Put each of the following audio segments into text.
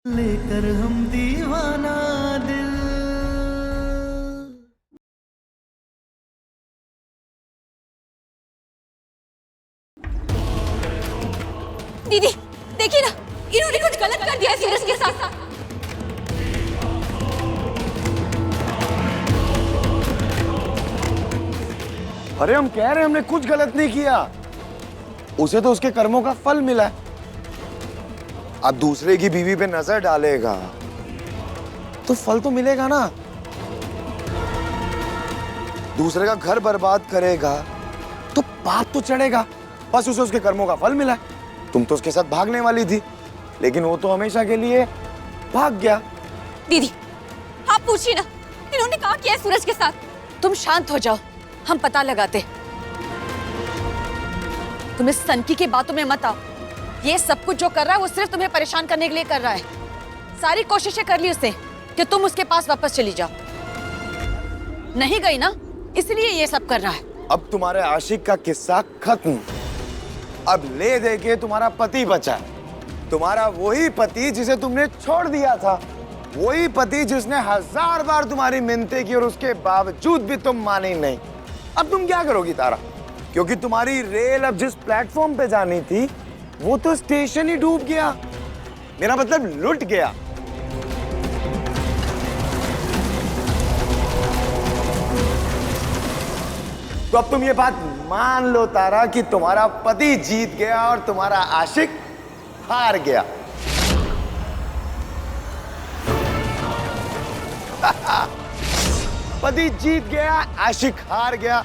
लेकर हम दीवाना दिल। दीदी देखिए ना, इन्होंने कुछ गलत कर दिया है सूरज के साथ। अरे हम कह रहे हैं हमने कुछ गलत नहीं किया, उसे तो उसके कर्मों का फल मिला है। अब दूसरे की बीवी पे नजर डालेगा तो फल तो मिलेगा ना। दूसरे का घर बर्बाद करेगा तो पाप तो चढ़ेगा। बस उसे उसके कर्मों का फल मिला है। तुम तो उसके साथ भागने वाली थी, लेकिन वो तो हमेशा के लिए भाग गया। दीदी आप पूछिए ना, इन्होंने कहा किया है सूरज के साथ। तुम शांत हो जाओ, हम पता लगाते। तुम इस सनकी की बातों में मत आओ। ये सब कुछ जो कर रहा है वो सिर्फ तुम्हें परेशान करने के लिए कर रहा है। सारी कोशिशें कर ली उसने कि तुम उसके पास वापस चली जाओ, नहीं गई ना, इसलिए ये सब कर रहा है। अब तुम्हारे आशिक का किस्सा खत्म। अब ले दे के तुम्हारा पति बचा है। तुम्हारा वही पति जिसे तुमने छोड़ दिया था, वही पति जिसने 1000 बार तुम्हारी मिन्नतें की और उसके बावजूद भी तुम मानी नहीं। अब तुम क्या करोगी तारा? क्योंकि तुम्हारी रेल अब जिस प्लेटफॉर्म पे जानी थी वो तो स्टेशन ही डूब गया, मेरा मतलब लुट गया। तो अब तुम ये बात मान लो तारा कि तुम्हारा पति जीत गया और तुम्हारा आशिक हार गया। पति जीत गया, आशिक हार गया।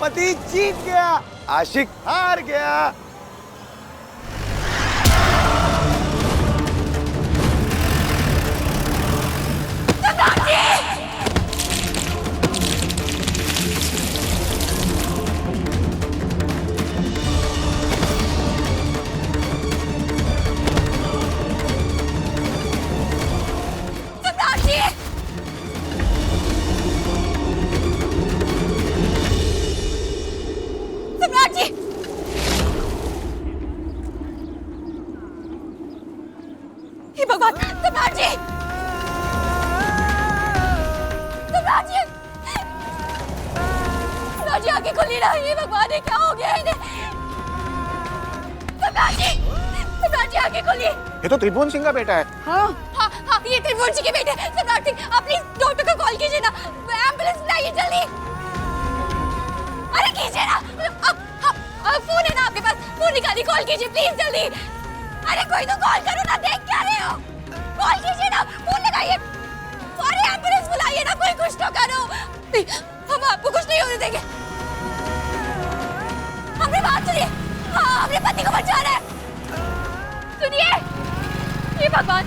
पति जीत गया, आशिक हार गया। भगवान, सम्राट जी! सम्राट जी! सम्राट जी आंखें खुली ना, ये भगवान है, क्या हो गया इन्हें? सम्राट जी! सम्राट जी आंखें खुली। ये तो त्रिभुवन सिंह का बेटा है। हाँ, ये त्रिभुवन जी के बेटे। सम्राट सिंह, आप प्लीज डॉक्टर को कॉल कीजिए ना, एम्बुलेंस लाइए जल्दी। अरे कीजिए ना, अब फोन है ना आपके पास, फोन निकालिए, कॉल कीजिए प्लीज जल्दी। अरे कोई तो कॉल करो ना, देख क्या रहे हो? कॉल कीजिए ना, फोन लगाइए। अरे एम्बुलेंस बुलाइए ना, कोई कुछ तो करो। नहीं, हम आपको कुछ नहीं होने देंगे। हमने बात सुनिए, हाँ हमने पति को बचाना है। सुनिए, ये भगवान,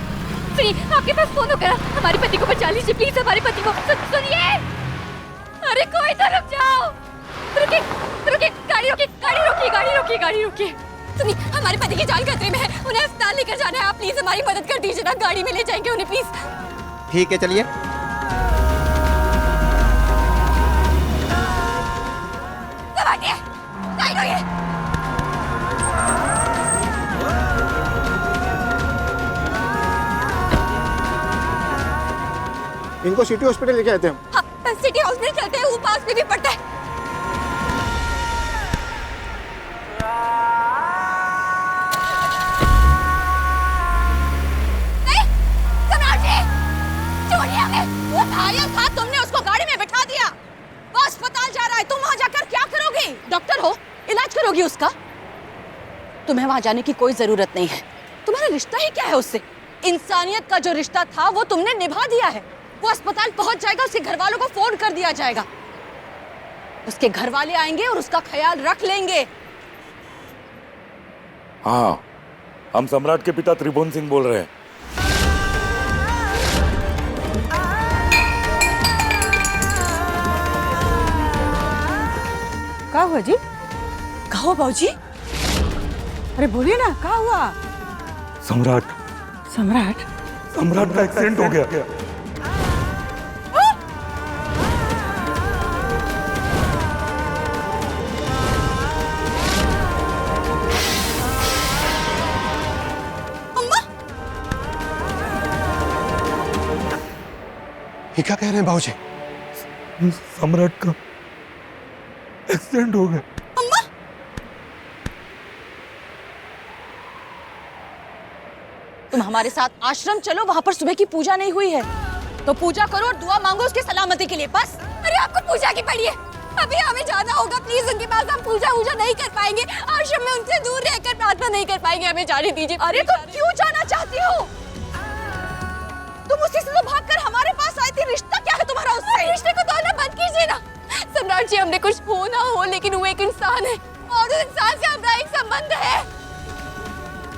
सुनिए आपके पास फोन होगा, हमारे पति को बचा लीजिए प्लीज, हमारे पति को। सुनिए, अरे कोई तो रुक जाओ। रुकिए, रुकिए, गाड़ी रोकिए, गाड़ी रोकिए, गाड़ी रोकिए, गाड़ी रोकिए। सुनिए, हमारे पति की जान खतरे में है, उन्हें अस्पताल लेकर जाना है। आप प्लीज हमारी मदद कर दीजिए ना, गाड़ी में ले जाएंगे उन्हें प्लीज। ठीक है, चलिए। इनको सिटी हॉस्पिटल लेके आते हैं। हाँ, सिटी हॉस्पिटल चलते हैं, वो पास में भी पड़ता है। तुमने उसको गाड़ी में बिठा दिया, वो अस्पताल जा रहा है, तुम वहां जाकर क्या करोगे? डॉक्टर हो, इलाज करोगी उसका? तुम्हें वहां जाने की कोई जरूरत नहीं है। तुम्हारा रिश्ता ही क्या है उससे? इंसानियत का जो रिश्ता था वो तुमने निभा दिया है। वो अस्पताल पहुंच जाएगा, उसके घर वालों को फोन कर दिया जाएगा, उसके घर वाले आएंगे और उसका ख्याल रख लेंगे। हाँ, हम सम्राट के पिता त्रिभुवन सिंह बोल रहे हैं। क्या हुआ जी? कहो बाबूजी। अरे बोलिए ना, क्या हुआ? सम्राट सम्राट सम्राट का एक्सीडेंट हो गया। अम्मा, ये क्या कह रहे हैं बाबूजी? सम्राट का एक्सीडेंट हो गया। तुम हमारे साथ आश्रम चलो, वहाँ पर सुबह की पूजा नहीं हुई है तो पूजा करो और दुआ मांगो उसकी सलामती के लिए, बस। अरे आपको पूजा की पड़ी है, अभी हमें जाना होगा। प्लीज उनके पास हम पूजा वूजा नहीं कर पाएंगे, आश्रम में उनसे दूर रहकर प्रार्थना नहीं कर पाएंगे, हमें जाने दीजिए। अरे तुम क्यों जाना चाहती हो? तुम उसी से तो भागकर हमारे पास आई थी, रिश्ता क्या है तुम्हारा उससे? रिश्ते को तोड़ना बंद कीजिए ना सम्राट जी। हमने कुछ हो ना हो, लेकिन वो एक इंसान है और उस इंसान से हमारा एक संबंध है।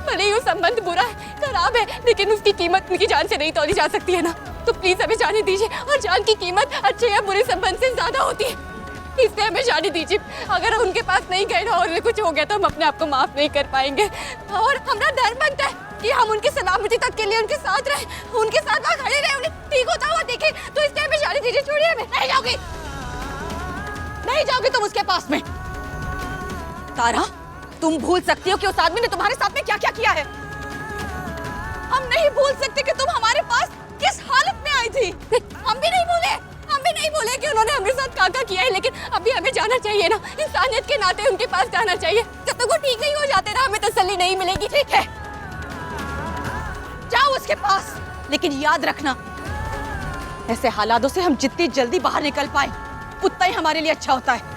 भले ही वो संबंध बुरा है, खराब है, लेकिन उसकी कीमत उनकी जान से नहीं तोली जा सकती है ना। तो प्लीज हमें जाने दीजिए, और जान की कीमत अच्छे या बुरे संबंध से ज्यादा होती है, इसलिए हमें जाने दीजिए। अगर उनके पास नहीं गए ना और उन्हें कुछ हो गया तो हम अपने आप को माफ नहीं कर पाएंगे, और हमारा धर्म बनता है कि हम उनकी सलामती तक के लिए उनके साथ रहे, उनके साथ वहाँ खड़े रहे, उन्हें ठीक होता हुआ देखे। तो इसलिए हमें जाने दीजिए, छोड़िए हमें। नहीं जाओगी, नहीं जाओगी तुम उसके पास में। तारा, तुम भूल सकती हो कि उस आदमी ने तुम्हारे साथ में क्या क्या किया है। हम नहीं भूल सकते कि तुम हमारे पास किस हालत में आई थी। हम भी नहीं बोले कि उन्होंने हमारे साथ क्या किया है, लेकिन अभी हमें जाना चाहिए ना, इंसानियत के नाते उनके पास जाना चाहिए। जब तक वो ठीक नहीं हो जाते ना, हमें तसल्ली नहीं मिलेगी। ठीक है, जाओ उसके पास, लेकिन याद रखना ऐसे हालातों से हम जितनी जल्दी बाहर निकल पाए उतना ही हमारे लिए अच्छा होता है।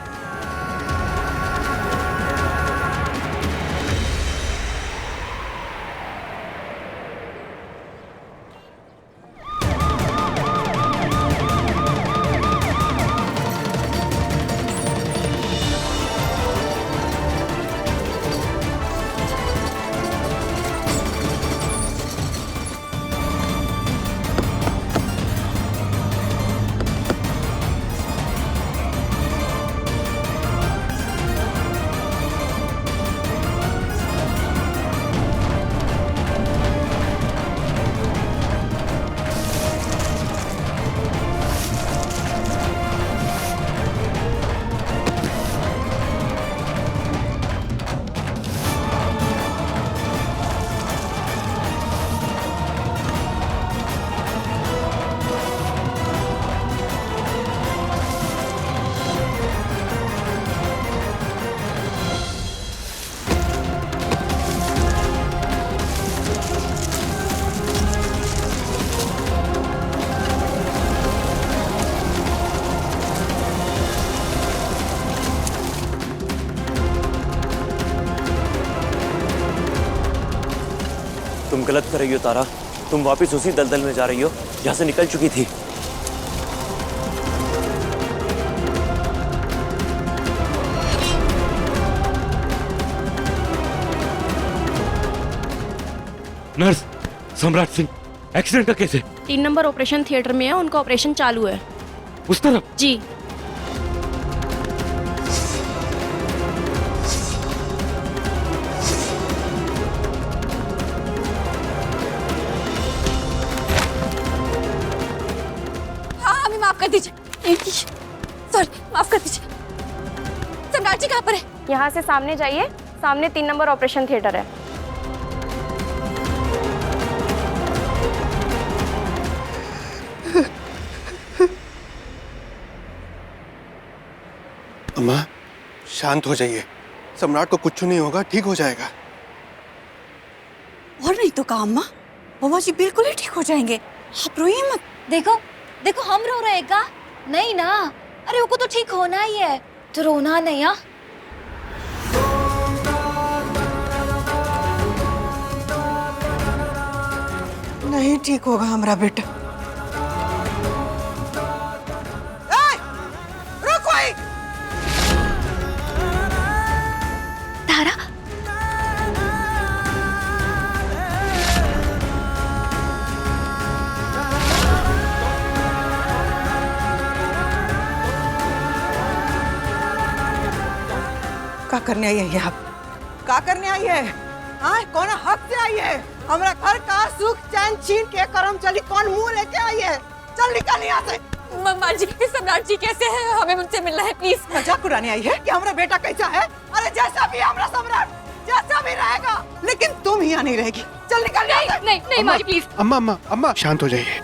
तुम गलत कर रही हो तारा, तुम वापस उसी दलदल में जा रही हो जहां से निकल चुकी थी। नर्स, सम्राट सिंह एक्सीडेंट का केस है। 3 नंबर ऑपरेशन थिएटर में है, उनका ऑपरेशन चालू है। उस तरफ जी। माफ कर दीजिए, सॉरी, माफ कर दीजिए। सम्राट जी कहाँ पर है? यहाँ से सामने जाइए, सामने 3 नंबर ऑपरेशन थिएटर है। अम्मा, शांत हो जाइए। सम्राट को कुछ नहीं होगा, ठीक हो जाएगा। और नहीं तो कहा अम्मा, बाबा जी बिल्कुल ही ठीक हो जाएंगे, आप रोइए मत। देखो देखो, हम रो रहे का नहीं ना। अरे वो को तो ठीक होना ही है, तो रोना नहीं। हाँ, नहीं ठीक होगा हमारा बेटा। तारा, क्या करने आई है ये? आप क्या करने आई है? हाँ, कौन हक से आई है? हमारा घर का सुख चैन छीन के कर्मचारी कौन मुंह लेके आई है? चल निकल यहाँ से। मम्मा जी, सम्राट जी कैसे हैं? हमें उनसे मिलना है, प्लीज। मजाक उड़ाने आई है कि हमारा बेटा कैसा है? अरे जैसा भी हमारा सम्राट, जैसा भी रहेगा, लेकिन तुम यहाँ नहीं रहेगी। चल निकल यहाँ से। नहीं नहीं माँ जी, प्लीज। अम्मा अम्मा अम्मा, शांत हो जाइए।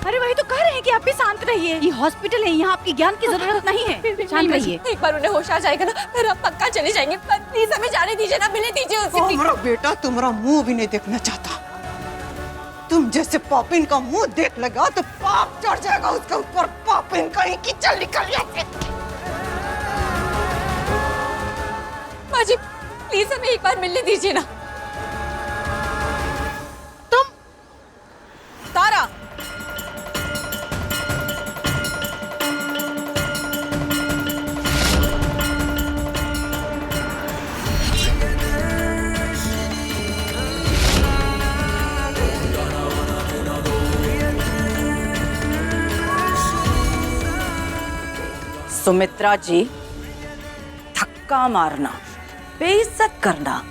अरे वही तो कह रहे हैं कि आप भी शांत रहिए। ये हॉस्पिटल है, यहाँ आपकी ज्ञान की जरूरत नहीं है। शांत रहिए। एक बार उन्हें होश आ जाएगा ना, फिर हम पक्का चले जाएंगे। प्लीज हमें जाने दीजिए ना, मिलने दीजिए उसे। हमारा बेटा तुम्हारा मुंह भी नहीं देखना चाहता। तुम जैसे पापिन का मुंह देख लगा तो पाप चढ़ जाएगा उसके ऊपर। पापिन कहीं की चल निकल जाए। माँ जी प्लीज हमें एक बार मिलने दीजिए ना। तुम तारा, सुमित्रा जी, धक्का मारना, बेइज्जत करना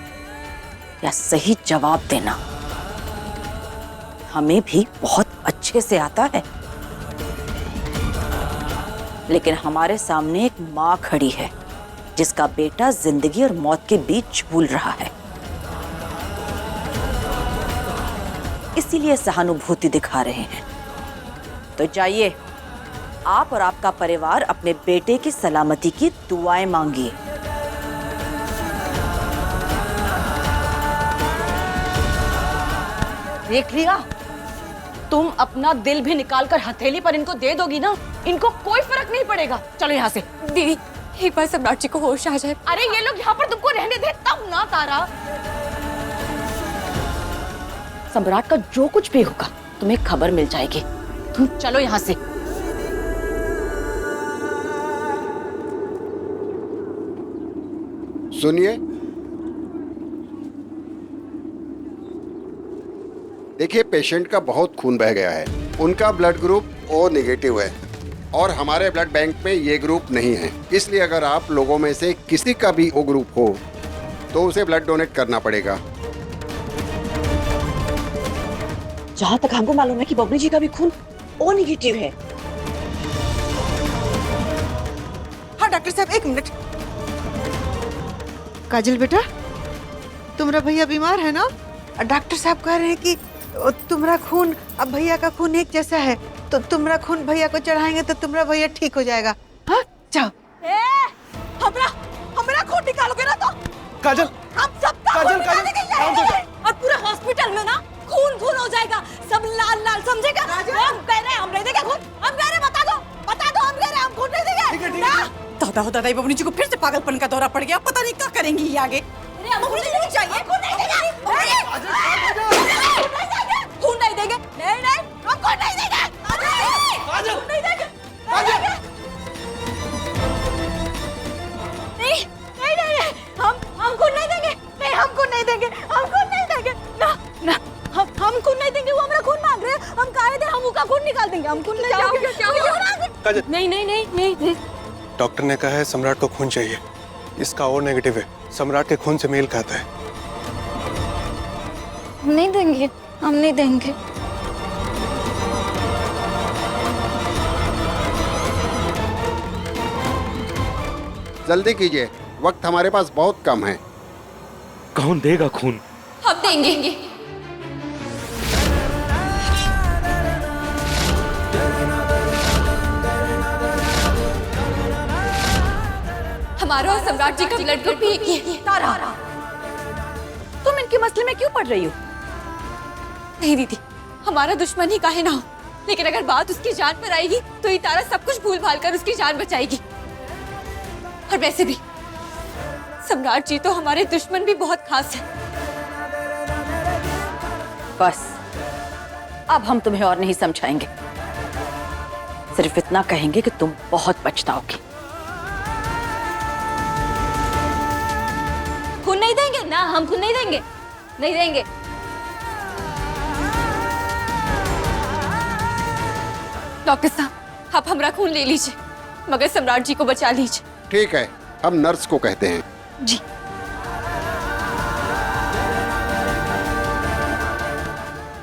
या सही जवाब देना हमें भी बहुत अच्छे से आता है, लेकिन हमारे सामने एक माँ खड़ी है जिसका बेटा जिंदगी और मौत के बीच झूल रहा है, इसीलिए सहानुभूति दिखा रहे हैं। तो जाइए, आप और आपका परिवार अपने बेटे की सलामती की दुआएं मांगिए। देख लिया, तुम अपना दिल भी निकाल कर हथेली पर इनको दे दोगी ना, इनको कोई फर्क नहीं पड़ेगा। चलो यहाँ से। दीदी एक बार सम्राट जी को होश आ जाए। अरे ये लोग यहाँ पर तुमको रहने दे तब ना तारा। सम्राट का जो कुछ भी होगा तुम्हें खबर मिल जाएगी। तुम चलो यहाँ से। सुनिए, देखिए पेशेंट का बहुत खून बह गया है। उनका ब्लड ग्रुप ओ नेगेटिव है और हमारे ब्लड बैंक में ये ग्रुप नहीं है। इसलिए अगर आप लोगों में से किसी का भी ओ ग्रुप हो तो उसे ब्लड डोनेट करना पड़ेगा। जहाँ तक हमको मालूम है कि बबली जी का भी खून ओ नेगेटिव है। हाँ डॉक्टर साहब, एक मिनट। काजल बेटा, तुम्हारा भैया बीमार है ना? डॉक्टर साहब कह रहे हैं कि तुम्हारा खून अब भैया का खून एक जैसा है, तो तुम्हारा खून भैया को चढ़ाएंगे तो तुम्हारा भैया ठीक हो जाएगा। हाँ जाओ। हमरा खून निकालोगे ना तो काजल, हम सबका काजल, खून काजल, निकालेंगे और पूरे हॉस्पिटल में ना खून खून हो जाएगा, सब लाल लाल, समझेगा? हम कह रहे हैं हम नहीं देंगे खून, हम कह रहे हैं बता दो हम कह रहे हैं हम खून नहीं देंगे ना। दादा हो दादा, बबली जी को फिर से पागलपन का दौरा पड़ गया, पता नहीं क्या करेंगे ये आगे। अरे हम खून नहीं चाहिए, खून नहीं देंगे, खून नहीं देंगे, नहीं नहीं हम खून नहीं देंगे, खून नहीं देंगे, नहीं नहीं नहीं हम खून नहीं देंगे, नहीं हम खून नहीं देंगे, हम खून नहीं देंगे ना ना, हम खून नहीं देंगे। वो हमारा खून मांग रहे हैं, हम काहे दे, हम उसका खून निकाल देंगे, हम खून नहीं देंगे। नहीं नहीं नहीं नहीं, डॉक्टर ने कहा है सम्राट को खून चाहिए, इसका और नेगेटिव है, सम्राट के खून से मेल खाता है। हम नहीं देंगे, हम नहीं देंगे। जल्दी कीजिए, वक्त हमारे पास बहुत कम है। कौन देगा खून? हम देंगे। हमारा और सम्राट जी का ब्लड ग्रुप भी एक ही है। तारा, तुम इनके मसले में क्यों पड़ रही हो? नहीं दीदी, हमारा दुश्मन ही काहे ना हो, लेकिन अगर बात उसकी जान पर आएगी तो ये तारा सब कुछ भूल भाल कर उसकी जान बचाएगी। और वैसे भी सम्राट जी तो हमारे दुश्मन भी बहुत खास है। बस अब हम तुम्हें और नहीं समझाएंगे, सिर्फ इतना कहेंगे कि तुम बहुत पछताओगी। खून नहीं देंगे ना, हम खून नहीं देंगे, नहीं देंगे। डॉक्टर साहब, आप हमारा खून ले लीजिए, मगर सम्राट जी को बचा लीजिए। ठीक है, हम नर्स को कहते हैं। जी।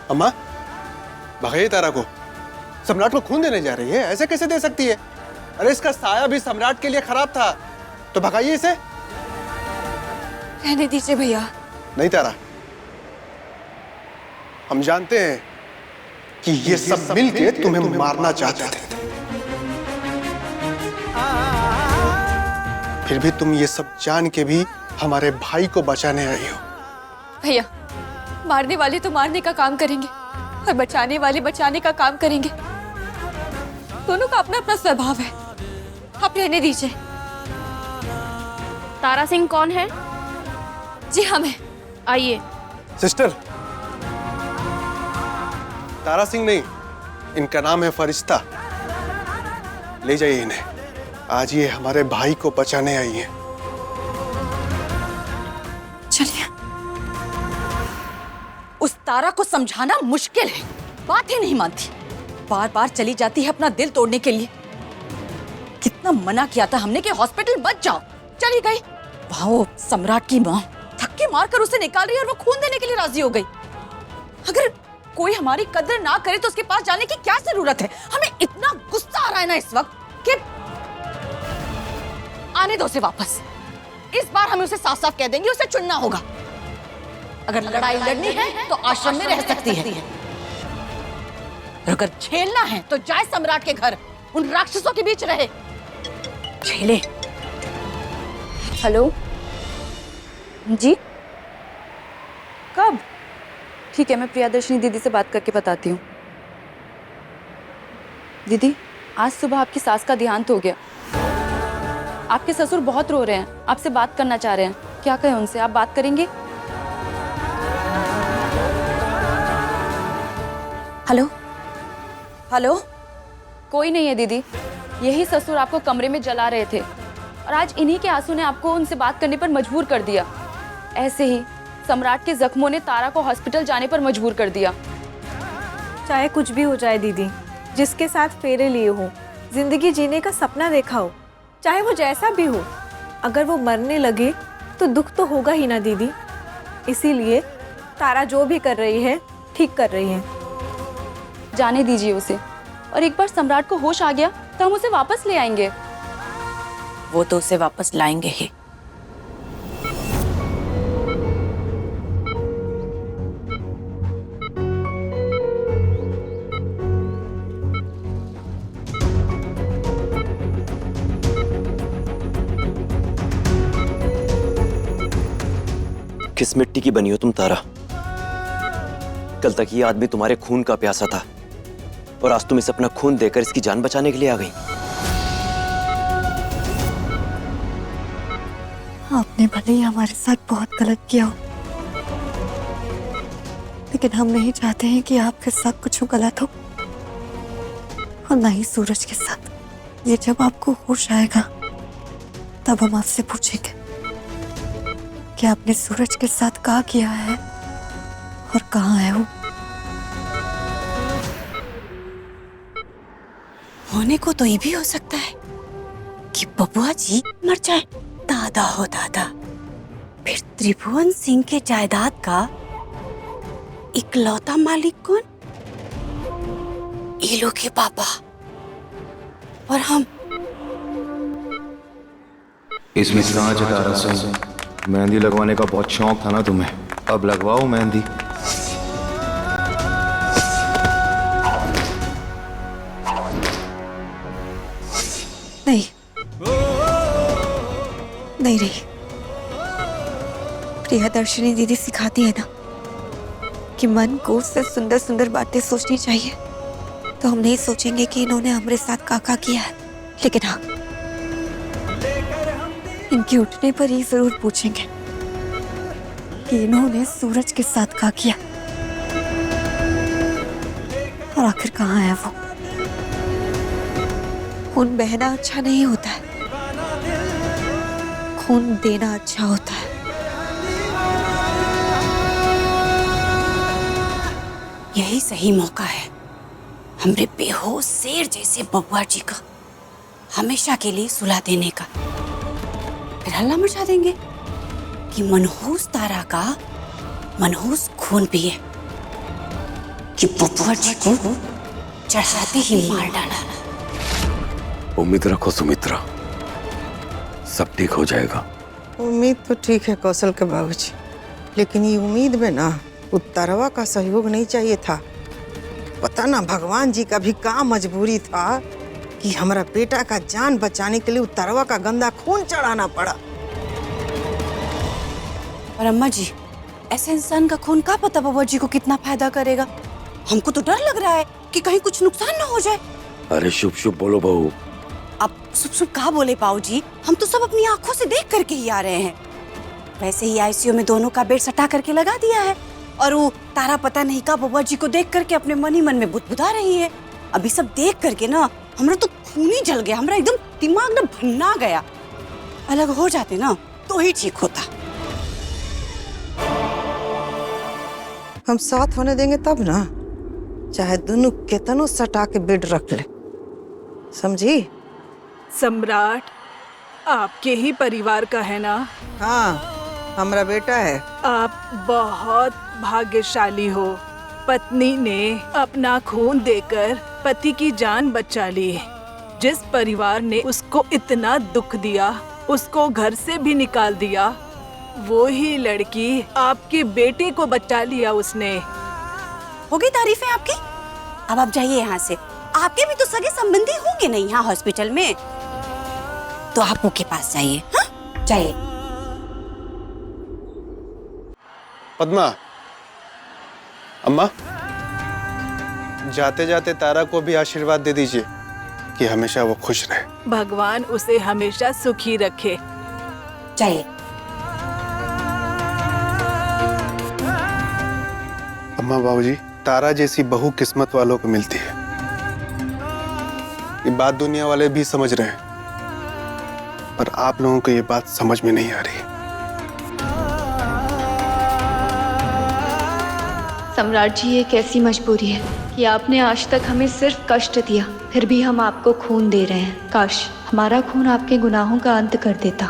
अम्मा, भगाइए तारा को, सम्राट को खून देने जा रही है, ऐसे कैसे दे सकती है? अरे इसका साया भी सम्राट के लिए खराब था, तो भगाइए इसे। रहने दीजिए भैया। नहीं तारा, हम जानते हैं कि ये सब मिलके तुम्हें मारना चाहते थे, फिर भी तुम ये सब जान के भी हमारे भाई को बचाने आई हो। भैया, मारने वाले तो मारने का काम करेंगे और बचाने वाले बचाने का काम करेंगे। दोनों का अपना अपना स्वभाव है, आप रहने दीजिए। तारा सिंह कौन है? जी हमें आइए। सिस्टर, तारा सिंह नहीं, इनका नाम है फरिश्ता। ले जाइए इन्हें, आज ये हमारे भाई को बचाने आई है। चलिए। उस तारा को समझाना मुश्किल है, बात ही नहीं मानती, बार बार चली जाती है अपना दिल तोड़ने के लिए। कितना मना किया था हमने कि हॉस्पिटल मत जाओ, चली गई। वहां वो सम्राट की माँ धक्के मारकर उसे निकाल रही है और वो खून देने के लिए राजी हो गई। अगर कोई हमारी कदर ना करे तो उसके पास जाने की क्या जरूरत है? हमें इतना गुस्सा आ रहा है ना इस वक्त कि आने दो उसे वापस। इस बार हम उसे साफ साफ कह देंगे, उसे चुनना होगा। अगर लड़ाई लड़नी है तो आश्रम में रह सकती है, और अगर झेलना है तो जाए सम्राट के घर, उन राक्षसों के बीच रहे, झेले। हेलो जी, कब? ठीक है, मैं प्रियदर्शनी दीदी से बात करके बताती हूँ। दीदी, आज सुबह आपकी सास का देहांत हो गया। आपके ससुर बहुत रो रहे हैं, आपसे बात करना चाह रहे हैं। क्या कहें उनसे, आप बात करेंगे? Hello hello. कोई नहीं है दीदी, यही ससुर आपको कमरे में जला रहे थे और आज इन्हीं के आंसू ने आपको उनसे बात करने पर मजबूर कर दिया। ऐसे ही सम्राट के जख्मों ने तारा को हॉस्पिटल जाने पर मजबूर कर दिया। चाहे कुछ भी हो जाए दीदी, जिसके साथ फेरे लिए हो, जिंदगी जीने का सपना देखा हो, चाहे वो जैसा भी हो, अगर वो मरने लगे तो दुख तो होगा ही ना दीदी। इसीलिए तारा जो भी कर रही है ठीक कर रही है। जाने दीजिए उसे, और एक बार सम्राट को होश आ गया तो हम उसे वापस ले आएंगे। वो तो उसे वापस लाएंगे ही। किस मिट्टी की बनी हो तुम तारा? कल तक ये आदमी तुम्हारे खून का प्यासा था और आज तुम इसे अपना खून देकर इसकी जान बचाने के लिए आ गई। आपने भले ही हमारे साथ बहुत गलत किया हो, लेकिन हम नहीं चाहते हैं कि आपके साथ कुछ गलत हो, और ना ही सूरज के साथ। ये जब आपको होश आएगा तब हम आपसे पूछेंगे कि आपने सूरज के साथ क्या किया है और कहाँ है वो। होने को तो ये भी हो सकता है कि बबुआ जी मर जाए। दादा हो दादा, फिर त्रिभुवन सिंह के जायदाद का इकलौता मालिक कौन? इलू के पापा और हम। इसमें सांच तारा सिंह, मेहंदी लगवाने का बहुत शौक था ना तुम्हें, अब लगवाओ मेहंदी। नहीं नहीं रही। प्रियदर्शनी दीदी सिखाती है ना कि मन को सिर्फ सुंदर सुंदर बातें सोचनी चाहिए, तो हम नहीं सोचेंगे कि इन्होंने हमारे साथ क्या किया है, लेकिन हाँ, इनके उठने पर ही जरूर पूछेंगे कि इन्होंने सूरज के साथ क्या किया और आखिर कहाँ है वो। खून बहना अच्छा नहीं होता है, खून देना अच्छा होता है। यही सही मौका है हमरे बेहोश शेर जैसे बबुआ जी का हमेशा के लिए सुला देने का। फिर हल्ला मचा देंगे कि मनहूस तारा का मनहूस खून पिए, कि बबुआ जी को चढ़ाते ही मार डाला। उम्मीद रखो सुमित्रा, सब ठीक हो जाएगा। उम्मीद तो ठीक है कौशल के बाबूजी, लेकिन ये उम्मीद में ना उत्तरवा का सहयोग नहीं चाहिए था। पता ना भगवान जी का भी का मजबूरी था कि हमारा बेटा का जान बचाने के लिए उतरवा का गंदा खून चढ़ाना पड़ा। और अम्मा जी, ऐसे इंसान का खून का पता बाबा जी को कितना फायदा करेगा। हमको तो डर लग रहा है कि कहीं कुछ नुकसान ना हो जाए। अरे शुभ शुभ बोलो बहू। अब शुभ शुभ कहा बोले पाऊ जी, हम तो सब अपनी आंखों से देख करके ही आ रहे हैं। वैसे ही आईसीयू में दोनों का बेड सटा करके लगा दिया है और वो तारा पता नहीं का बाबा जी को देख करके अपने मन ही मन में बुदबुदा रही है। अभी सब देख करके ना हमरा तो खून ही जल गया, हमरा एकदम दिमाग ना भन्ना गया। अलग हो जाते ना तो ही ठीक होता। हम साथ होने देंगे तब ना, चाहे दोनों केतनों सटा के बेड रख ले, समझी? सम्राट आपके ही परिवार का है ना? हाँ, हमारा बेटा है। आप बहुत भाग्यशाली हो। पत्नी ने अपना खून देकर पति की जान बचा ली। जिस परिवार ने उसको इतना दुख दिया, उसको घर से भी निकाल दिया, वो ही लड़की आपके बेटे को बचा लिया उसने। हो गई तारीफें आपकी? अब आप जाइए यहाँ से। आपके भी तो सगे संबंधी होंगे नहीं यहाँ हॉस्पिटल में, तो आप उनके पास जाइए। हाँ, जाइए। पद्मा, अम्मा, जाते जाते तारा को भी आशीर्वाद दे दीजिए कि हमेशा वो खुश रहे। भगवान उसे हमेशा सुखी रखे। जाइए। अम्मा बाबूजी, तारा जैसी बहू किस्मत वालों को मिलती है। ये बात दुनिया वाले भी समझ रहे हैं, पर आप लोगों को ये बात समझ में नहीं आ रही। सम्राट जी, ये कैसी मजबूरी है कि आपने आज तक हमें सिर्फ कष्ट दिया, फिर भी हम आपको खून दे रहे हैं। काश हमारा खून आपके गुनाहों का अंत कर देता।